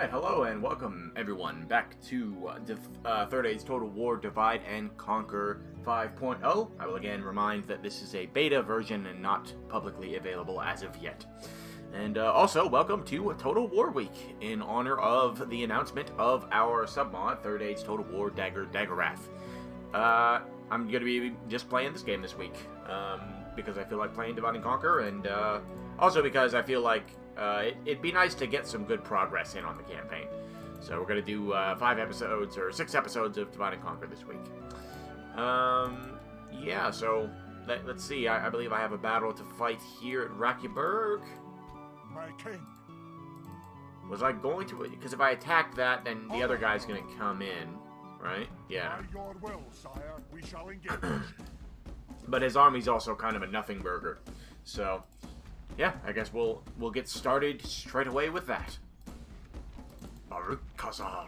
Alright, hello and welcome everyone back to Third Age Total War Divide and Conquer 5.0. I will again remind that this is a beta version and not publicly available as of yet. And also, welcome to Total War Week in honor of the announcement of our submod, Third Age Total War DAGORATH. I'm going to be just playing this game this week because I feel like playing Divide and Conquer, and also because I feel like it'd be nice to get some good progress in on the campaign. So we're going to do 6 episodes of Divide and Conquer this week. Yeah, so let's see. I believe I have a battle to fight here at Rakyaburg. My king. Was I going to? Because if I attack that, then the other guy's going to come in, right? Yeah. By your will, sire, we shall engage. But his army's also kind of a nothing burger. So, yeah, I guess we'll get started straight away with that. Baruch Kazan.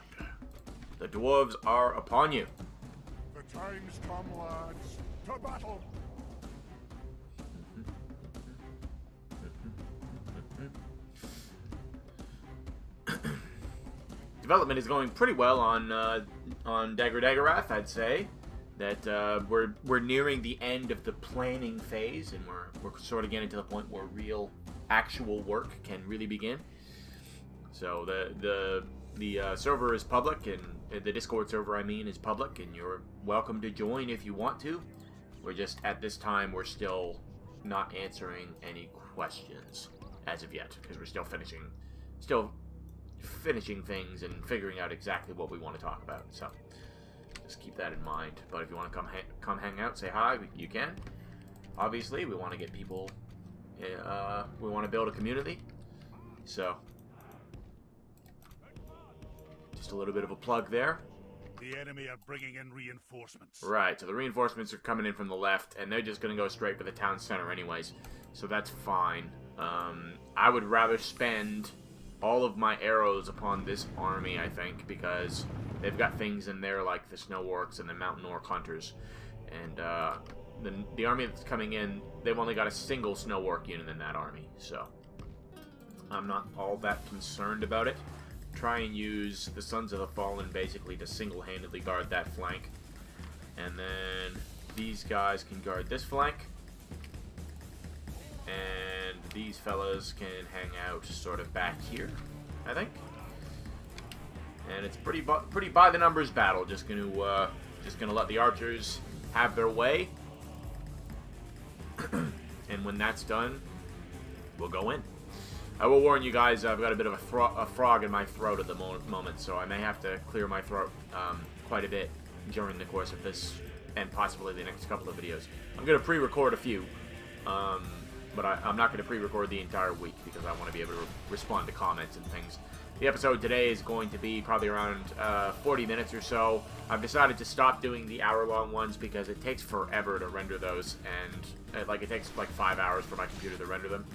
The dwarves are upon you. The time's come, lads. To battle. Development is going pretty well on DAGORATH, I'd say. That we're nearing the end of the planning phase, and we're sort of getting to the point where real, actual work can really begin. So the server is public, and the Discord server, I mean, is public, and you're welcome to join if you want to. We're just at this time we're still not answering any questions as of yet because we're still finishing things and figuring out exactly what we want to talk about. So just keep that in mind. But if you want to come hang out, say hi, you can. Obviously, we want to get people. We want to build a community. So just a little bit of a plug there. The enemy are bringing in reinforcements. Right. So the reinforcements are coming in from the left, and they're just going to go straight for the town center, anyways. So that's fine. I would rather spend all of my arrows upon this army, I think, because they've got things in there like the snow orcs and the mountain orc hunters. And the army that's coming in, they've only got a single snow orc unit in that army, so I'm not all that concerned about it. Try and use the Sons of the Fallen basically to single-handedly guard that flank. And then these guys can guard this flank. And these fellas can hang out sort of back here, I think. And it's pretty by the numbers battle. Just gonna let the archers have their way. And when that's done, we'll go in. I will warn you guys, I've got a bit of a frog in my throat at the moment, so I may have to clear my throat quite a bit during the course of this and possibly the next couple of videos. I'm gonna pre-record a few. But I'm not going to pre-record the entire week because I want to be able to respond to comments and things. The episode today is going to be probably around 40 minutes or so. I've decided to stop doing the hour-long ones because it takes forever to render those, and it takes like 5 hours for my computer to render them.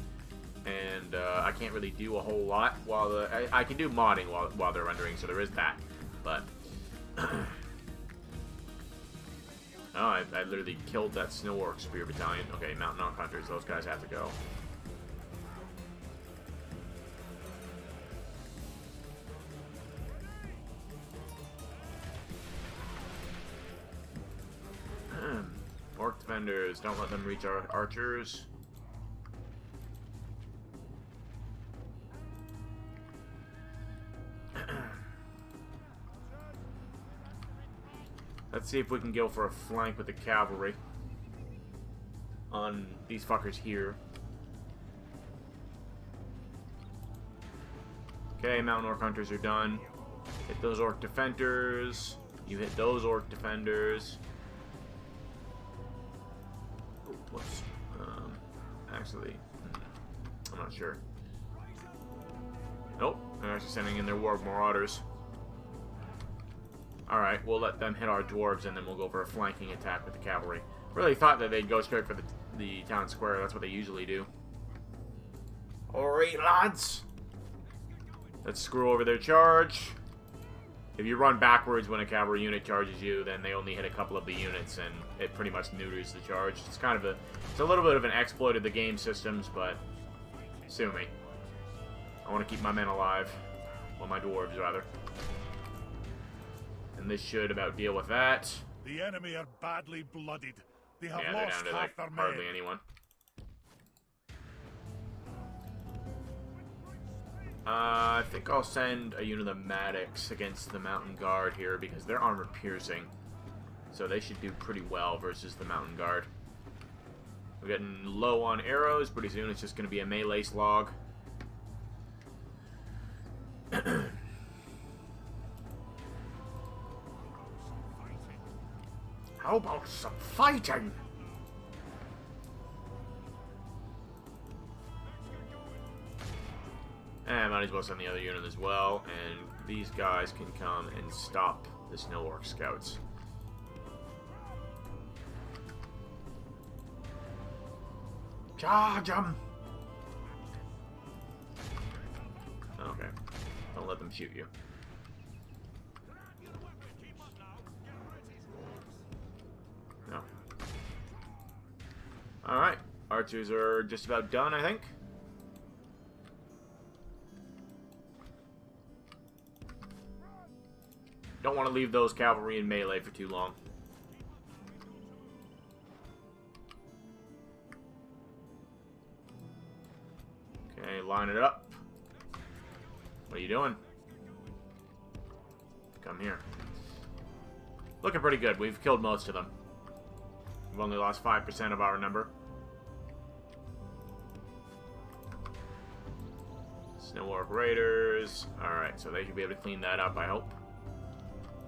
And I can't really do a whole lot while I can do modding while they're rendering, so there is that. But oh, I literally killed that Snow Orc Spear Battalion. Okay, Mountain Orc Hunters, those guys have to go. Orc Defenders, don't let them reach our archers. Let's see if we can go for a flank with the cavalry on these fuckers here. Okay, Mountain Orc Hunters are done. Hit those Orc Defenders. You hit those Orc Defenders. Ooh, whoops. Actually, I'm not sure. Nope, they're actually sending in their War Marauders. Alright, we'll let them hit our dwarves, and then we'll go for a flanking attack with the cavalry. Really thought that they'd go straight for the town square. That's what they usually do. Alright, lads! Let's screw over their charge. If you run backwards when a cavalry unit charges you, then they only hit a couple of the units, and it pretty much neuters the charge. It's kind of it's a little bit of an exploit of the game systems, but sue me. I want to keep my men alive. Well, my dwarves, rather. And this should about deal with that. The enemy are badly blooded. They have Yeah, they're lost down to, half like, their men. hardly anyone. I think I'll send a unit of Maddox against the Mountain Guard here because they're armor piercing. So they should do pretty well versus the Mountain Guard. We're getting low on arrows. Pretty soon it's just going to be a melee slog. How about some fighting? And I might as well send the other unit as well, and these guys can come and stop the Snow Orc scouts. Charge them! Okay. Don't let them shoot you. No. Alright. Archers are just about done, I think. Don't want to leave those cavalry in melee for too long. Okay, line it up. What are you doing? Come here. Looking pretty good. We've killed most of them. We've only lost 5% of our number. Snow Orc Raiders. Alright, so they should be able to clean that up, I hope.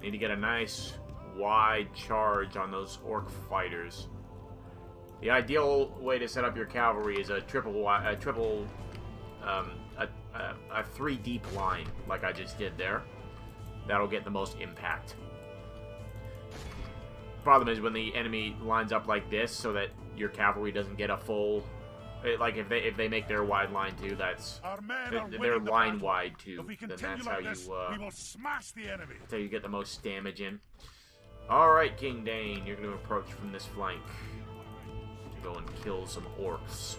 Need to get a nice wide charge on those Orc fighters. The ideal way to set up your cavalry is a three deep line, like I just did there. That'll get the most impact. Problem is when the enemy lines up like this, so that your cavalry doesn't get a full. Like if they make their wide line too, that's they're line wide too. Then that's how you we will smash the enemy. That's how you get the most damage in. All right, King Dane, you're going to approach from this flank to go and kill some orcs.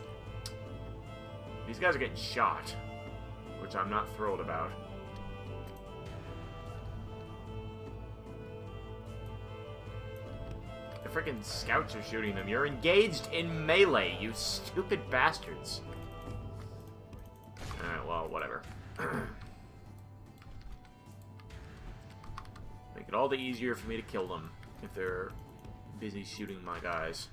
These guys are getting shot, which I'm not thrilled about. The freaking scouts are shooting them. You're engaged in melee, you stupid bastards. Alright, well, whatever. Make it all the easier for me to kill them if they're busy shooting my guys.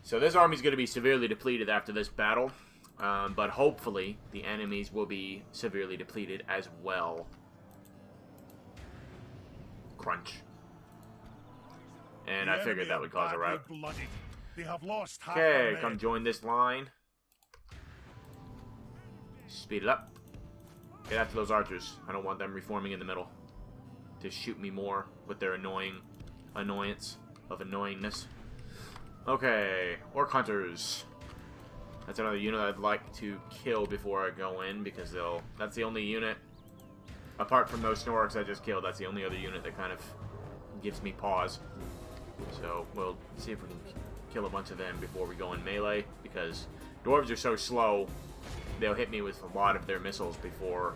So this army's going to be severely depleted after this battle. But hopefully the enemies will be severely depleted as well. Crunch. And I figured that would cause a rout. Okay, come join this line. Speed it up. Get after those archers. I don't want them reforming in the middle to shoot me more with their annoyance of annoyingness. Okay, Orc Hunters. That's another unit I'd like to kill before I go in because that's the only unit, apart from those Snow Orcs I just killed, that's the only other unit that kind of gives me pause. So we'll see if we can kill a bunch of them before we go in melee, because dwarves are so slow, they'll hit me with a lot of their missiles before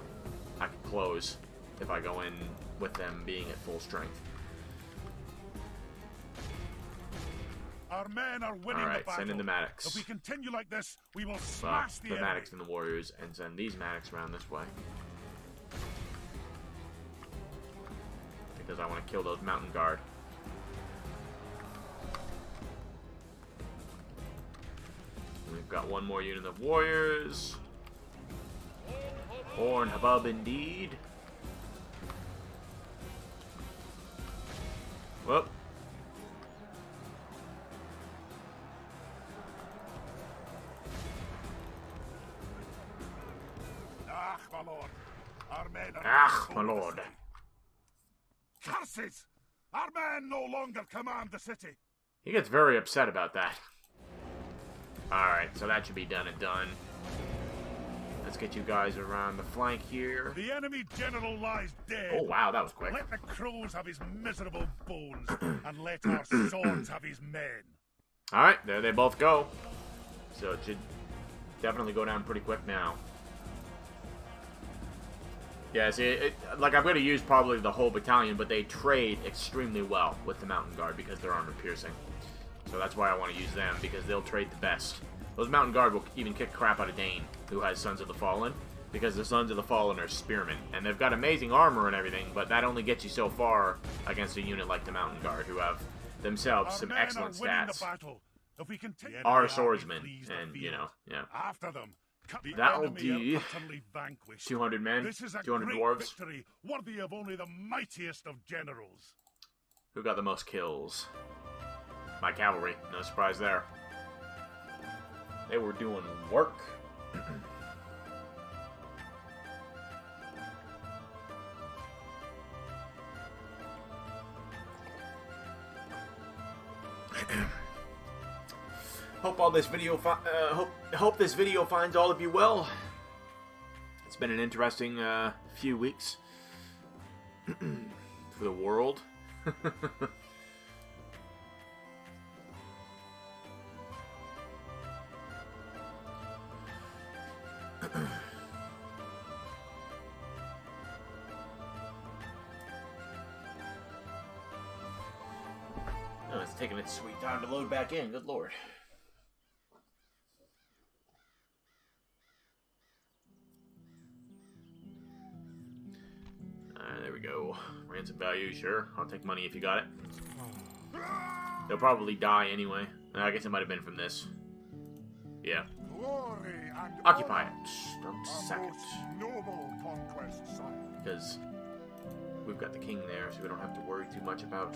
I can close if I go in with them being at full strength. Our men are winning the battle. Send in the Maddox. If we continue like this, we will smash the enemy. Maddox and the warriors, and send these Maddox around this way. Because I want to kill those mountain guard. And we've got one more unit of warriors. Horn hubbub indeed. Whoop. My lord. Our men are My lord. Curses! Our men no longer command the city. He gets very upset about that. Alright, so that should be done and done. Let's get you guys around the flank here. The enemy general lies dead. Oh, wow, that was quick. Let the crows have his miserable bones, and let our swords have his men. Alright, there they both go. So it should definitely go down pretty quick now. Yeah, see, like I'm going to use probably the whole battalion, but they trade extremely well with the Mountain Guard because they're armor piercing. So that's why I want to use them, because they'll trade the best. Those Mountain Guard will even kick crap out of Dane, who has Sons of the Fallen, because the Sons of the Fallen are spearmen. And they've got amazing armor and everything, but that only gets you so far against a unit like the Mountain Guard, who have themselves some excellent stats. Are swordsmen, and, you know, yeah. After them. That'll do. 200 men, This is a 200 great dwarves. victory, worthy of only the mightiest of generals. Who got the most kills? My cavalry. No surprise there. They were doing work. Hope this video finds all of you well. It's been an interesting few weeks for the world. Oh, it's taking its sweet time to load back in. Good lord. There we go. Ransom value, sure. I'll take money if you got it. They'll probably die anyway. I guess it might have been from this. Yeah. Occupy it. Don't sack it. Noble conquest, son. Because we've got the king there, so we don't have to worry too much about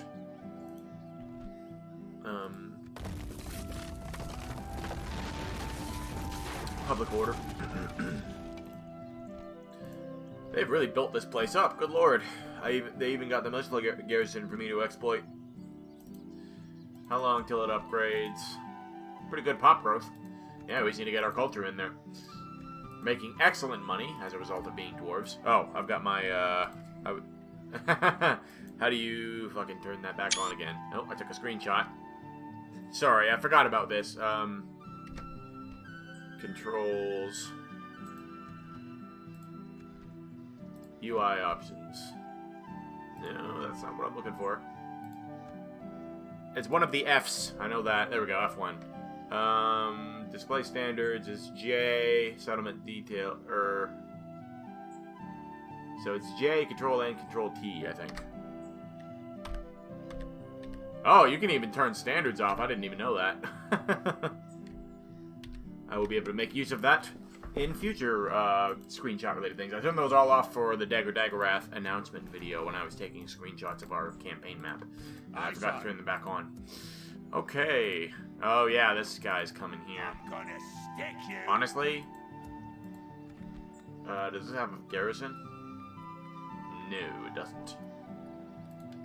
public order. They've really built this place up. Good lord. They even got the military garrison for me to exploit. How long till it upgrades? Pretty good pop growth. Yeah, we just need to get our culture in there. Making excellent money as a result of being dwarves. Oh, I've got my, How do you fucking turn that back on again? Oh, I took a screenshot. Sorry, I forgot about this. Controls. UI options. No, that's not what I'm looking for. It's one of the F's. I know that. There we go, F1. Display standards is J. Settlement detail. So it's J, Control N, Control T, I think. Oh, you can even turn standards off. I didn't even know that. I will be able to make use of that in future screenshot-related things. I turned those all off for the DAGORATH announcement video when I was taking screenshots of our campaign map. And I forgot to turn them back on. Okay. Oh, yeah, this guy's coming here. I'm gonna stick you. Honestly, does this have a garrison? No, it doesn't.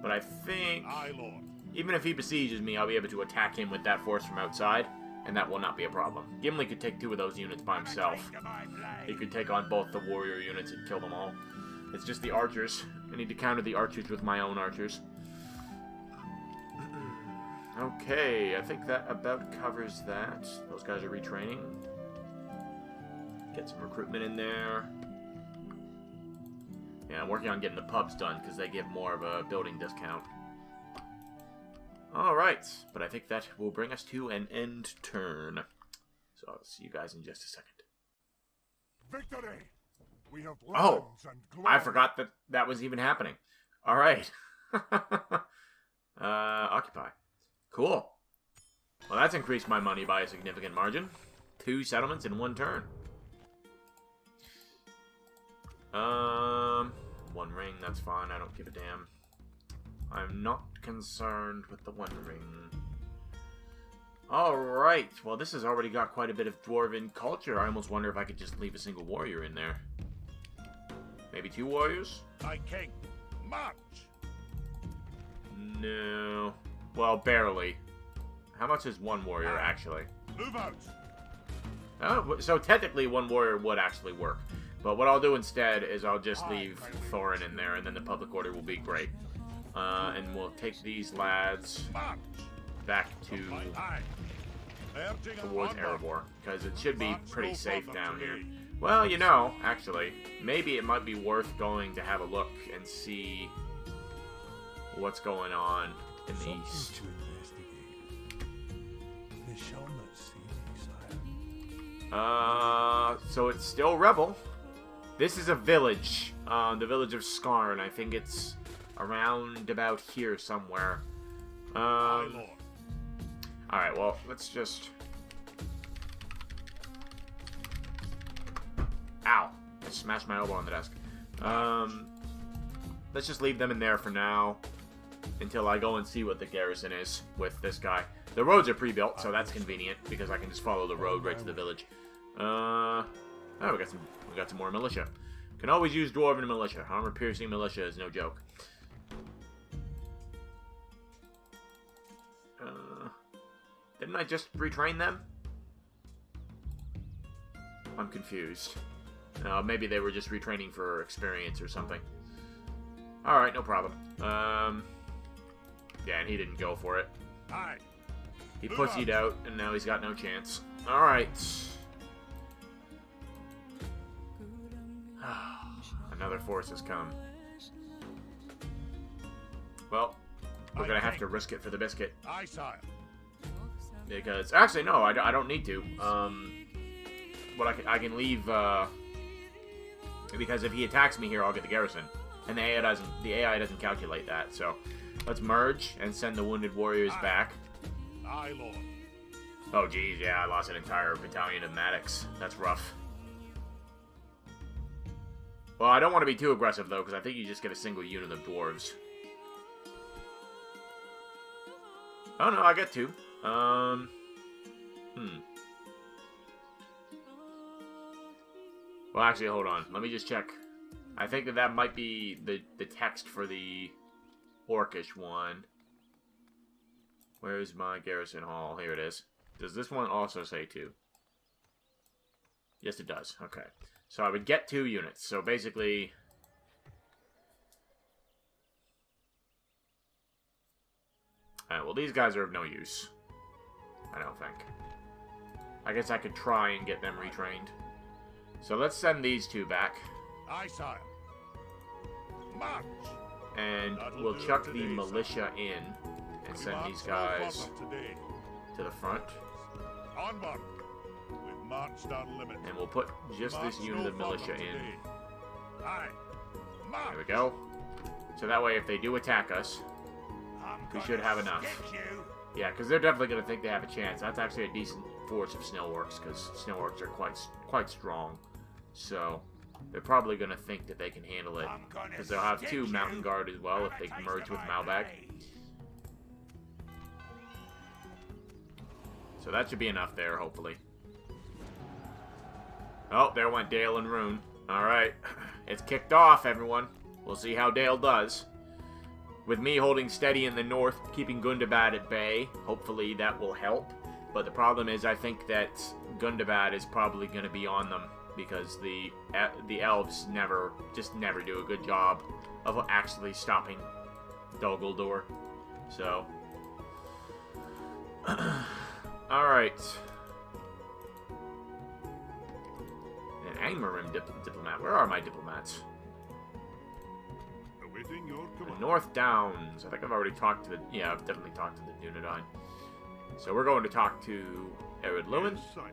But I think, Aye, Lord. even if he besieges me, I'll be able to attack him with that force from outside, and that will not be a problem. Gimli could take 2 of those units by himself. He could take on both the warrior units and kill them all. It's just the archers. I need to counter the archers with my own archers. Okay, I think that about covers that. Those guys are retraining. Get some recruitment in there. Yeah, I'm working on getting the pubs done because they give more of a building discount. Alright, but I think that will bring us to an end turn. So I'll see you guys in just a second. Victory! We have Oh, lands and glory. I forgot that that was even happening. Alright. Occupy. Cool. Well, that's increased my money by a significant margin. 2 settlements in 1 turn. 1 ring, that's fine. I don't give a damn. I'm not concerned with the 1 ring. Alright, well this has already got quite a bit of dwarven culture. I almost wonder if I could just leave a single warrior in there. Maybe 2 warriors? My king, march! No. Well, barely. How much is 1 warrior, actually? Move out! Oh, so technically 1 warrior would actually work. But what I'll do instead is I'll just leave Thorin in there, and then the public order will be great. And we'll take these lads back towards Erebor, because it should be pretty safe down here. Well, you know, actually, maybe it might be worth going to have a look and see what's going on in the east. To investigate. They shall not see me, sire. So it's still rebel. This is a village, the village of Skarn. I think it's around about here somewhere. My lord. Alright, well, let's just... Ow! I smashed my elbow on the desk. Let's just leave them in there for now, until I go and see what the garrison is with this guy. The roads are pre-built, so that's convenient, because I can just follow the road right to the village. Oh, we got some more militia. Can always use dwarven militia. Armor-piercing militia is no joke. Didn't I just retrain them? I'm confused. Maybe they were just retraining for experience or something. Alright, no problem. Yeah, and he didn't go for it. Aye. He pussied out, and now he's got no chance. Alright. Another force has come. Well, we're gonna have to risk it for the biscuit. Aye, sire. Because, actually, no, I don't need to. But I can leave, because if he attacks me here, I'll get the garrison. And the AI doesn't calculate that, so let's merge and send the wounded warriors back. Aye, lord. Oh, geez, yeah, I lost an entire battalion of Maddox. That's rough. Well, I don't want to be too aggressive, though, because I think you just get a single unit of dwarves. Oh, no, I get two. Well, actually, hold on. Let me just check. I think that might be the text for the Orcish one. Where's my garrison hall? Here it is. Does this one also say 2? Yes, it does. Okay. So I would get 2 units. So basically... Alright, well, these guys are of no use. I don't think. I guess I could try and get them retrained. So let's send these 2 back. Aye, sire. March. And we'll chuck the militia in and send these guys to the front. Onward. We've marched unlimited. And we'll put just this unit of militia in. Aye. March. There we go. So that way, if they do attack us, we should have enough. Yeah, because they're definitely going to think they have a chance. That's actually a decent force of Snailworks, because Snailworks are quite strong. So they're probably going to think that they can handle it, because they'll have 2 Mountain Guard as well if they merge with Malbag. So that should be enough there, hopefully. Oh, there went Dale and Rune. Alright, it's kicked off, everyone. We'll see how Dale does. With me holding steady in the north, keeping Gundabad at bay, hopefully that will help. But the problem is, I think that Gundabad is probably going to be on them, because the elves never do a good job of actually stopping Dol So, alright. An Angmarim diplomat. Where are my diplomats? Awaiting your The command. North Downs. I think I've already talked to the... Yeah, I've definitely talked to the Dunedain. So we're going to talk to Ered Lewin. Yes, sire.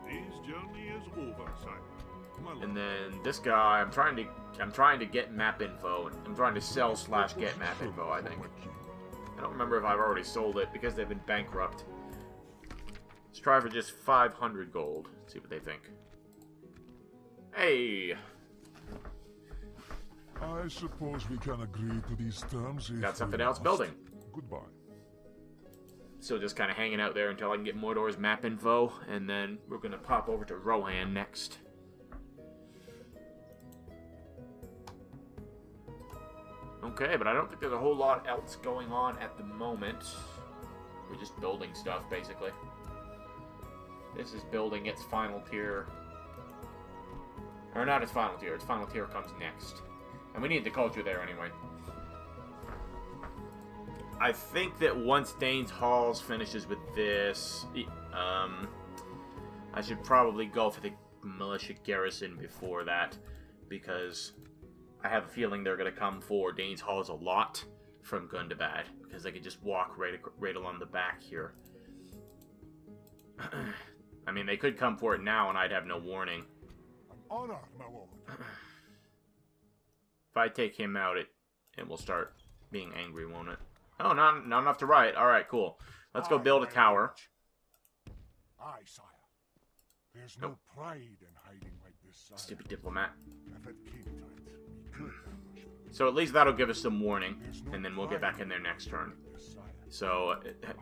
Today's journey is over, sire. My lord. And then this guy, I'm trying to get map info. I'm trying to sell/get map info, I think. I don't remember if I've already sold it because they've been bankrupt. Let's try for just 500 gold. See what they think. Hey! I suppose we can agree to these terms. If Got something we else must. building. Goodbye. So just kind of hanging out there until I can get Mordor's map info, and then we're going to pop over to Rohan next. Okay, but I don't think there's a whole lot else going on at the moment. We're just building stuff, basically. This is building its final tier. Or not its final tier. Its final tier comes next. And we need the culture there anyway. I think that once Dane's Halls finishes with this, I should probably go for the militia garrison before that, because I have a feeling they're going to come for Dane's Halls a lot from Gundabad, because they could just walk right along the back here. I mean, they could come for it now, and I'd have no warning. An honor, my lord. If I take him out, it will start being angry, won't it? Oh, not enough to riot. All right, cool. Let's go build a tower. Aye, sire. There's no pride in hiding like this, sire. Stupid diplomat. If it came to it, we could ambush them. So at least that'll give us some warning, and then we'll get back in there next turn. So,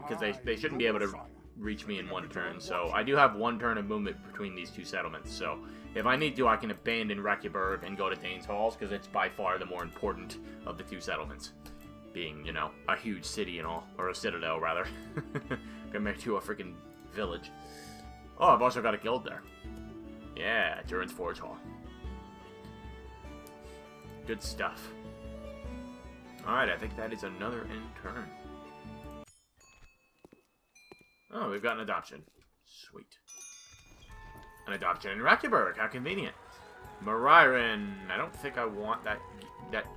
because they shouldn't be able to reach me in one turn. So I do have one turn of movement between these two settlements. So if I need to, I can abandon Reykjavik and go to Dane's Halls, because it's by far the more important of the two settlements. Being, you know, a huge city and all. Or a citadel, rather. Compared to a freaking village. Oh, I've also got a guild there. Yeah, Durin's Forge Hall. Good stuff. Alright, I think that is another end turn. Oh, we've got an adoption. Sweet. An adoption in Reykjavik. How convenient. Mariren. I don't think I want that.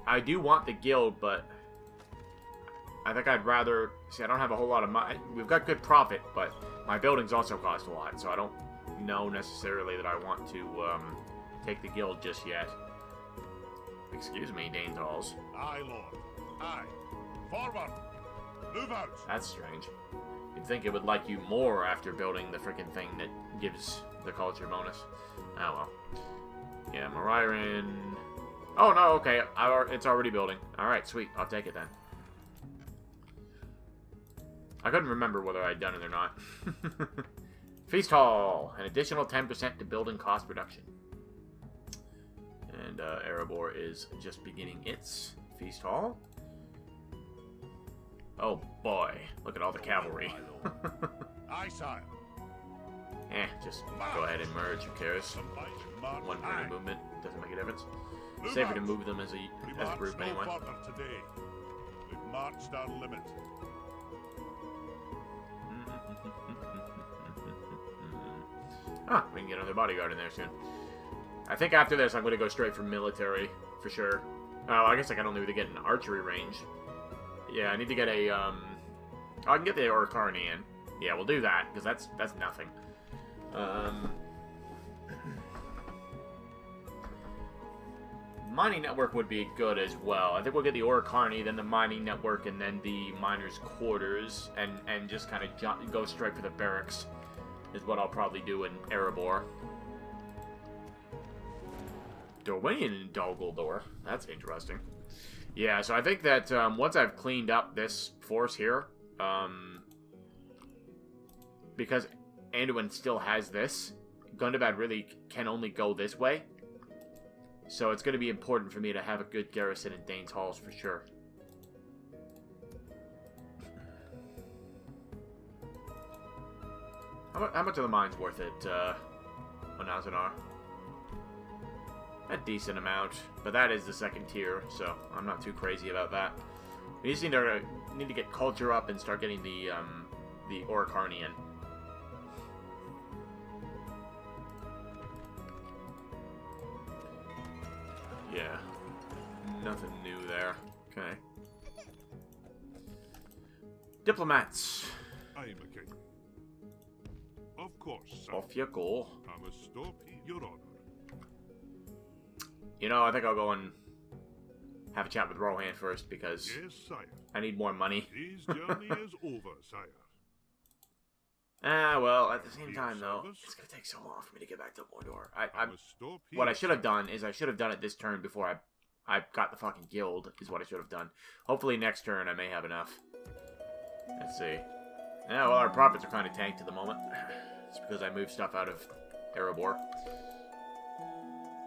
I do want the guild, but I think I'd rather... See, I don't have a whole lot of money. We've got good profit, but my buildings also cost a lot, so I don't know necessarily that I want to take the guild just yet. Excuse me, Dane's Halls. Aye, lord. Aye. Forward. Move out. That's strange. You'd think it would like you more after building the freaking thing that gives the culture bonus. Oh well. Yeah, Mariren. Oh no, okay. It's already building. Alright, sweet. I'll take it then. I couldn't remember whether I'd done it or not. Feast Hall. An additional 10% to building cost reduction. And Erebor is just beginning its Feast Hall. Oh boy, look at all the cavalry. Aye, sire. Just go ahead and merge, who cares? One turn of movement, doesn't make a difference. Safer to move them as a group anyway. Today. We've marched our limit. We can get another bodyguard in there soon. I think after this I'm going to go straight for military, for sure. Oh, I guess I can only really get an archery range. Yeah, I need to get a, I can get the Orkarni in. Yeah, we'll do that, because that's nothing. Mining network would be good as well. I think we'll get the Orkarni, then the mining network, and then the miners' quarters, and just kind of go straight for the barracks, is what I'll probably do in Erebor. Dorwinian in Dalgoldor. That's interesting. Yeah, so I think that once I've cleaned up this force here, because Anduin still has this, Gundabad really can only go this way. So it's going to be important for me to have a good garrison in Dane's Halls for sure. How much are the mines worth it, Onazanar? A decent amount, but that is the second tier, so I'm not too crazy about that. We just need to get culture up and start getting the Orkarni in. Yeah, nothing new there. Okay. Diplomats. I am a king. Of course, sir. Off you go. I must stop your honor. You know, I think I'll go and have a chat with Rohan first, because Yes, sire. I need more money. His journey is over, sire. Well, at the same time, though, it's going to take so long for me to get back to Mordor. What I should have done is I should have done it this turn before I got the fucking guild, is what I should have done. Hopefully next turn I may have enough. Let's see. Yeah, well, our profits are kind of tanked at the moment. It's because I moved stuff out of Erebor.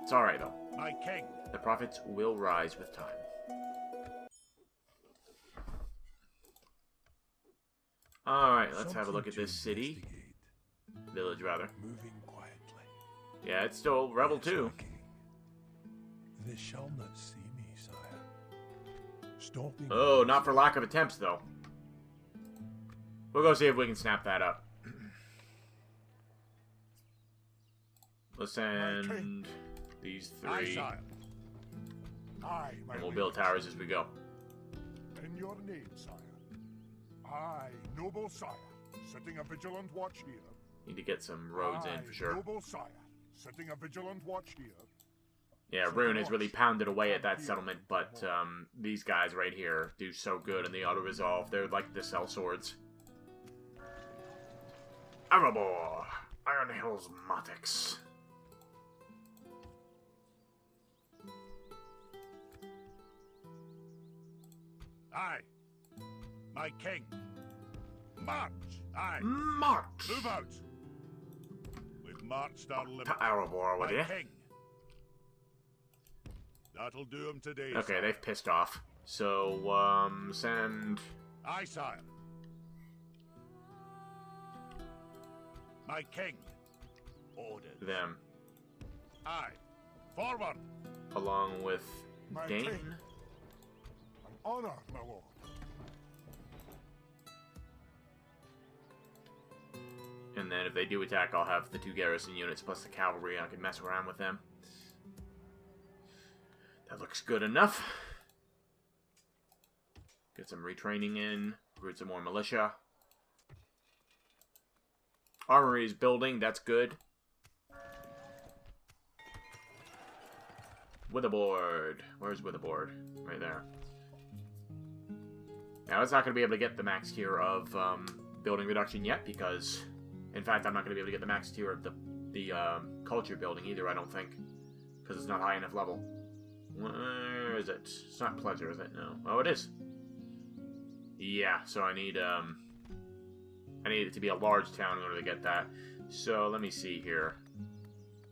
It's alright, though. My king. The profits will rise with time. Alright, let's have a look at this city. Village, rather. Moving quietly. Yeah, it's still Rebel 2. They shall not see me, sire. Stalking. Oh, not for lack of attempts, though. We'll go see if we can snap that up. let's send these Aye, 3. sire. Aye, my And we'll liege. build towers as we go. In your name, sire. Aye, noble sire. Setting a vigilant watch here. Need to get some roads in for sure. Noble sire. Setting a vigilant watch here. Yeah, Rune has really pounded away at that settlement, but these guys right here do so good in the auto-resolve. They're like the sellswords. Erebor! Iron Hills Motix. Aye. My king. March. Aye. March! Move out. We've marched our limit. To Erebor with My you. king. That'll do him today. Okay, sire. they've pissed off. So, send Aye, sire. My king. Orders. them Aye. Forward. along with My Dane. king. An honor, my lord. And then if they do attack, I'll have the 2 garrison units plus the cavalry. I can mess around with them. That looks good enough. Get some retraining in. Recruit some more militia. Armory is building. That's good. Witherboard. Where's Witherboard? Right there. Now, it's not going to be able to get the max tier of building reduction yet because... In fact, I'm not going to be able to get the max tier of the culture building either, I don't think. Because it's not high enough level. Where is it? It's not pleasure, is it? No. Oh, it is. Yeah, so I need it to be a large town in order to get that. So, let me see here.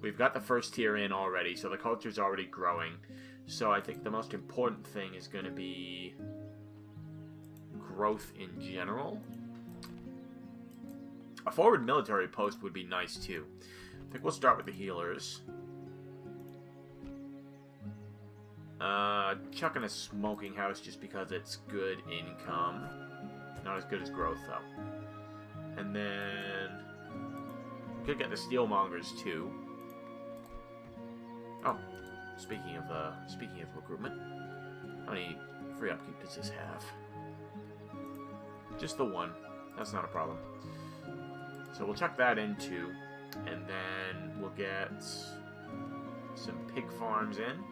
We've got the first tier in already, so the culture's already growing. So I think the most important thing is going to be growth in general. A forward military post would be nice, too. I think we'll start with the healers. Chucking a smoking house just because it's good income. Not as good as growth, though. And then... could get the steelmongers, too. Oh, speaking of recruitment. How many free upkeep does this have? Just the 1. That's not a problem. So we'll chuck that in too, and then we'll get some pig farms in,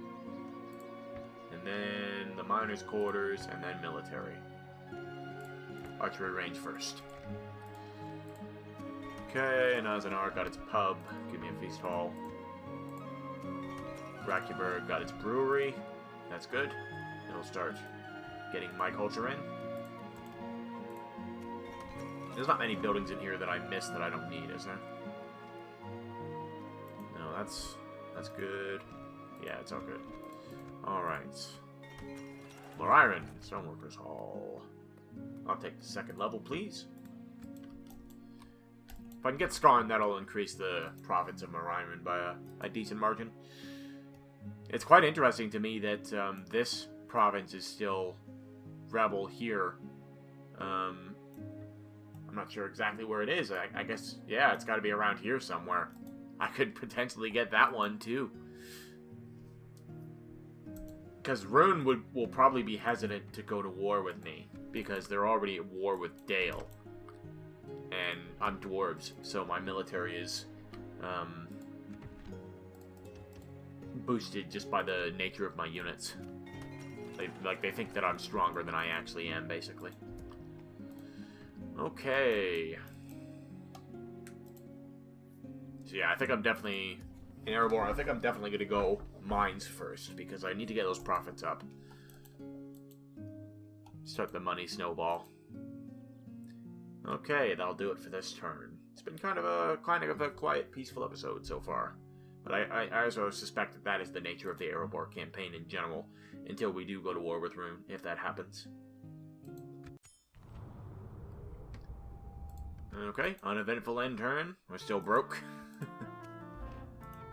and then the miners' quarters, and then military. Archery range first. Okay, Nazanar got its pub. Give me a feast hall. Rakuberg got its brewery. That's good. It'll start getting my culture in. There's not many buildings in here that I missed that I don't need, is there? No, that's good. Yeah, it's all good. Alright. More iron. Stoneworkers Hall. I'll take the 2nd level, please. If I can get Skarn, that'll increase the profits of Mariron by a decent margin. It's quite interesting to me that this province is still rebel here. I'm not sure exactly where it is. I guess, yeah, it's got to be around here somewhere. I could potentially get that one, too. Because Rune will probably be hesitant to go to war with me, because they're already at war with Dale. And I'm dwarves, so my military is boosted just by the nature of my units. They think that I'm stronger than I actually am, basically. Okay. So yeah, I think I'm definitely... In Erebor, I think I'm definitely going to go mines first, because I need to get those profits up. Start the money snowball. Okay, that'll do it for this turn. It's been kind of a quiet, peaceful episode so far. But I also suspect that that is the nature of the Erebor campaign in general, until we do go to war with Rune, if that happens. Okay, uneventful end turn. We're still broke.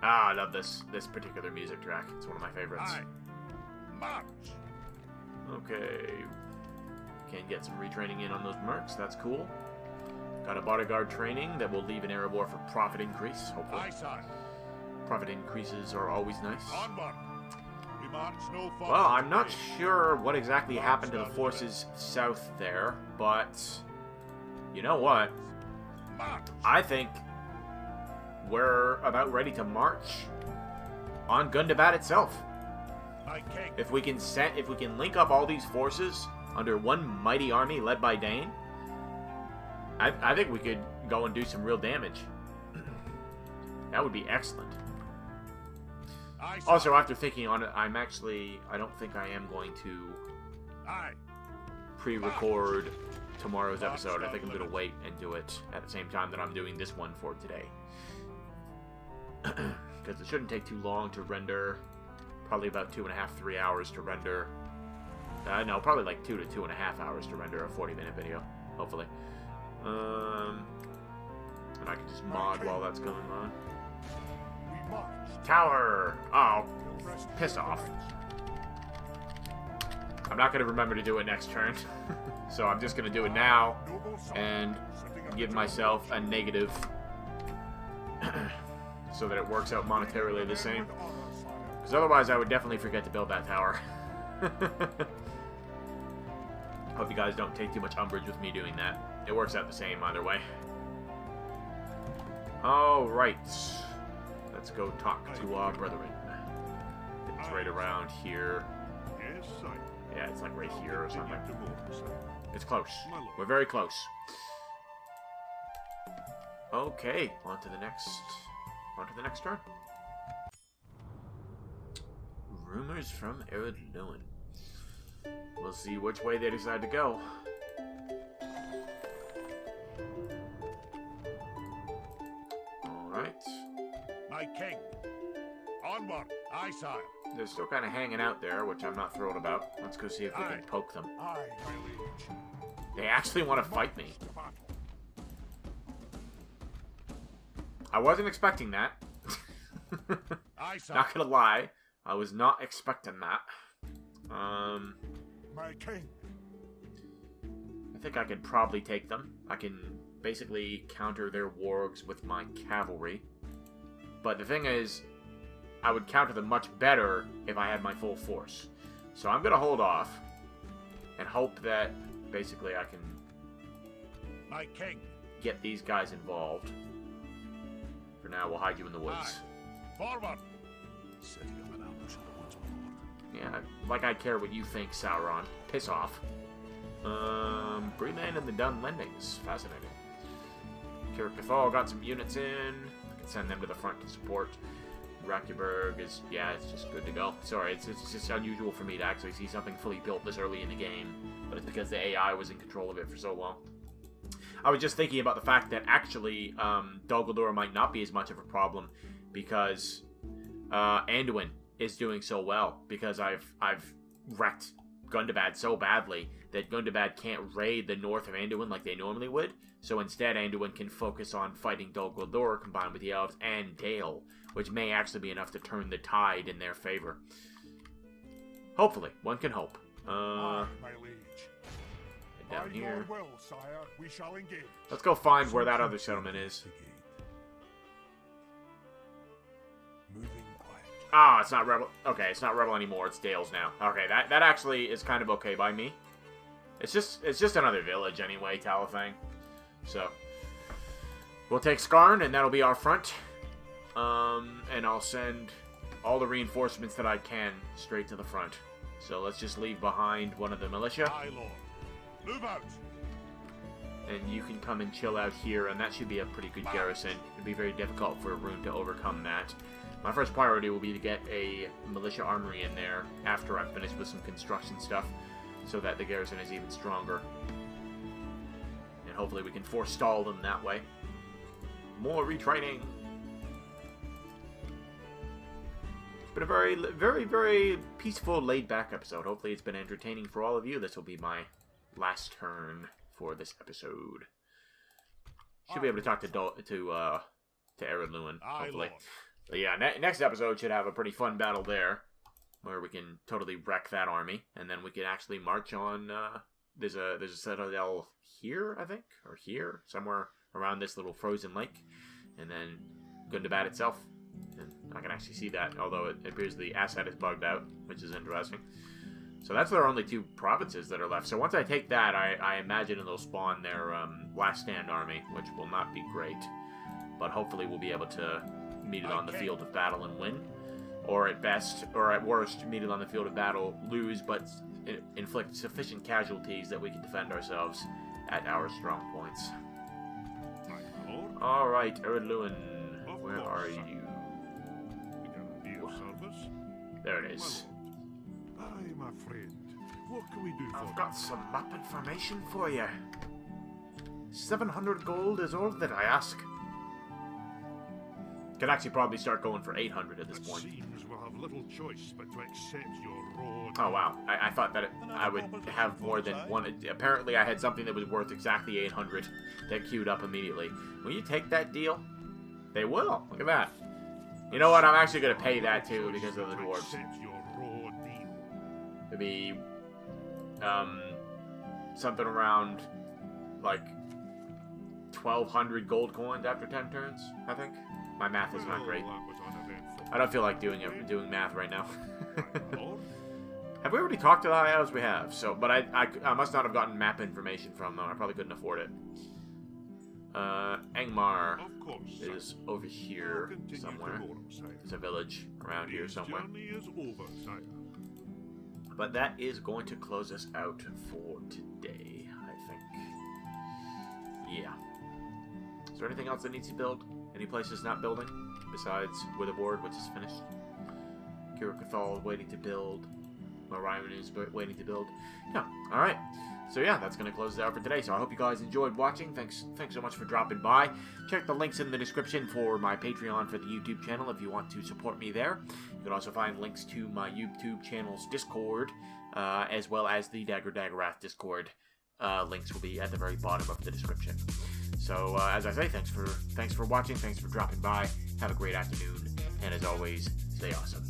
I love this particular music track. It's one of my favorites. Aye. March. Okay. Can get some retraining in on those mercs. That's cool. Got a bodyguard training that will leave in Erebor for profit increase, hopefully. Aye, sire. Profit increases are always nice. Onward. We march no farther. Well, I'm not sure what exactly happened to the forces south there, but you know what? March. I think we're about ready to march on Gundabad itself. My king. If we can link up all these forces under one mighty army led by Dane, I think we could go and do some real damage. That would be excellent. Also, after thinking on it, I don't think I am going to pre-record tomorrow's episode. I think I'm going to wait and do it at the same time that I'm doing this one for today. Because it shouldn't take too long to render. Probably about 2.5, 3 hours to render. No, probably like 2 to 2.5 hours to render a 40-minute video, hopefully. And I can just mod while that's going on. Tower! Oh, piss off. I'm not going to remember to do it next turn. So I'm just going to do it now and give myself a negative so that it works out monetarily the same. Because otherwise I would definitely forget to build that tower. Hope you guys don't take too much umbrage with me doing that. It works out the same either way. Alright. Let's go talk to our brethren. It's right around here. Yeah, it's like right here or something. It's close. We're very close. Okay, on to the next turn. Rumors from Erebor. We'll see which way they decide to go. Alright. My king. Onward. Aye, sire. They're still kind of hanging out there, which I'm not thrilled about. Let's go see if we can poke them. Aye, my liege. They actually want to fight me. I wasn't expecting that. Aye, sire. Not gonna lie, I was not expecting that. My king. I think I could probably take them. I can basically counter their wargs with my cavalry. But the thing is, I would counter them much better if I had my full force. So I'm gonna hold off and hope that basically I can My king. get these guys involved. For now, we'll hide you in the woods. Forward. Setting up an ambush in the woods, my lord. Yeah, like I care what you think, Sauron. Piss off. Breeman and the Dun Lendings. Fascinating. Kirkathal got some units in. I can send them to the front to support. Rakuberg is, yeah, it's just good to go. Sorry, it's just unusual for me to actually see something fully built this early in the game. But it's because the AI was in control of it for so long. I was just thinking about the fact that actually Dol Guldur might not be as much of a problem because Anduin is doing so well, because I've wrecked Gundabad so badly that Gundabad can't raid the north of Anduin like they normally would. So instead, Anduin can focus on fighting Dol Guldur combined with the elves and Dale, which may actually be enough to turn the tide in their favor. Hopefully, one can hope. Aye, my liege. Down By here. your will, sire, we shall engage. Let's go find where that other settlement is. Moving quietly. Ah, it's not Rebel. Okay, it's not Rebel anymore. It's Dale's now. Okay, that actually is kind of okay by me. It's just another village anyway, Talithang. So we'll take Skarn, and that'll be our front. And I'll send all the reinforcements that I can straight to the front. So let's just leave behind one of the militia. Aye, lord. Move out. And you can come and chill out here, and that should be a pretty good garrison. It'd be very difficult for a rune to overcome that. My first priority will be to get a militia armory in there after I'm finished with some construction stuff, so that the garrison is even stronger. And hopefully we can forestall them that way. More retraining! It's been a very, very, very peaceful, laid-back episode. Hopefully it's been entertaining for all of you. This will be my last turn for this episode. Should be able to talk to Erebor, hopefully. But yeah, next episode should have a pretty fun battle there, where we can totally wreck that army, and then we can actually march on. There's a citadel here, I think, or here, somewhere around this little frozen lake, and then Gundabad itself. And I can actually see that, although it appears the asset is bugged out, which is interesting. So that's their only 2 provinces that are left. So once I take that, I imagine it'll spawn their last stand army, which will not be great. But hopefully we'll be able to meet it on the field of battle and win. Or at best, or at worst, meet it on the field of battle, lose, but inflict sufficient casualties that we can defend ourselves at our strong points. Alright, Erdluin, where are you? There it is. Aye, my friend. What can we do for I've got some map information for you. 700 gold is all that I ask. Could actually probably start going for 800 at this point. Seems we'll have little choice but to accept your raw. Oh wow, I thought that I would have more than one. Apparently I had something that was worth exactly 800 that queued up immediately. Will you take that deal? They will. Look at that. You know what? I'm actually going to pay that too because of the dwarves. It'd be something around like 1,200 gold coins after 10 turns, I think. My math is not great. I don't feel like doing math right now. Have we already talked to the high elves? We have. So, but I must not have gotten map information from them. I probably couldn't afford it. Angmar is over here somewhere. There's a village around here somewhere. But that is going to close us out for today, I think. Yeah. Is there anything else that needs to build? Any places not building? Besides Witherboard, which is finished. Kiracathal is waiting to build. Orion is waiting to build. Yeah, alright. So yeah, that's going to close it out for today. So I hope you guys enjoyed watching. Thanks so much for dropping by. Check the links in the description for my Patreon for the YouTube channel if you want to support me there. You can also find links to my YouTube channel's Discord, as well as the DAGORATH Discord. Links will be at the very bottom of the description. So as I say, thanks for watching. Thanks for dropping by. Have a great afternoon, and as always, stay awesome.